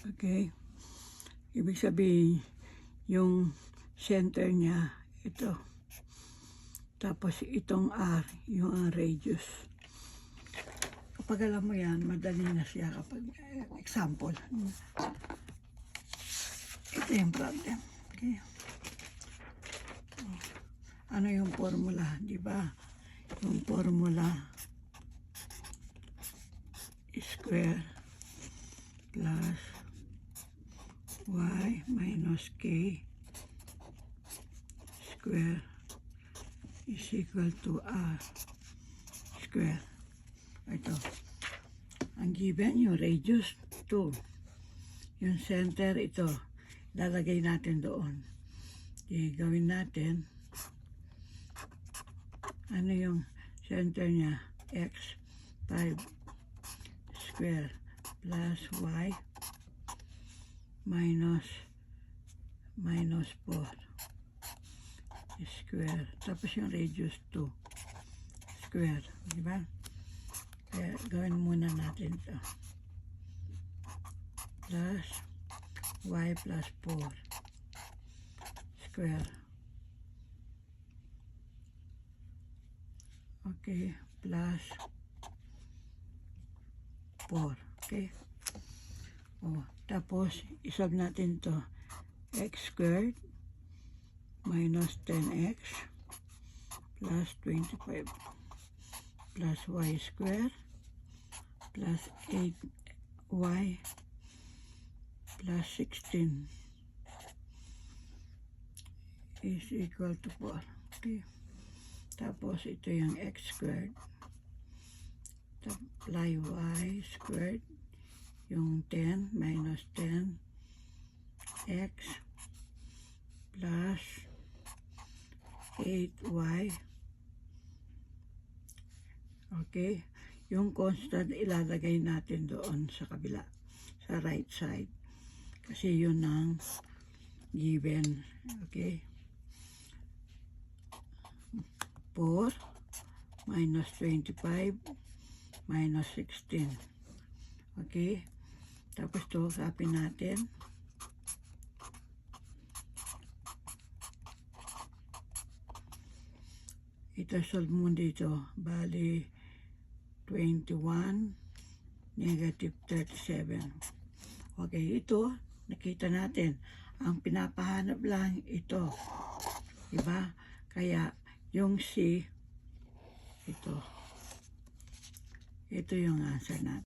Okay? Ibig sabihin, yung center niya, ito. Tapos itong R, yung radius. Kapag alam mo yan, madali na siya kapag, example. Ito yung problem. Okay? Ano yung formula, di ba? Yung formula, square plus y minus k square is equal to r square. Ito. Ang given yung radius 2. Yung center ito. Lalagay natin doon. Gawin natin. Ano yung center niya? X 5 square plus y minus 4 square. Tapos yung radius 2 square. Diba? Kaya gawin muna natin ito. Plus y plus 4 square. Okay. Plus 4. Okay. O, tapos isolve natin to. X squared minus 10x plus 25 plus y squared plus 8y plus 16 is equal to 4. Okay. Tapos ito yung x squared apply y squared yung 10 minus 10 x plus 8y. Okay, yung constant ilalagay natin doon sa kabila, sa right side, kasi yun ang given. Okay, 4 minus 25 minus 16. Okay, tapos to copy natin. Ito solve mo dito, bali 21 negative 37. Okay, ito nakita natin, ang pinapahanap lang ito, diba? Kaya yung C, ito yung answer natin.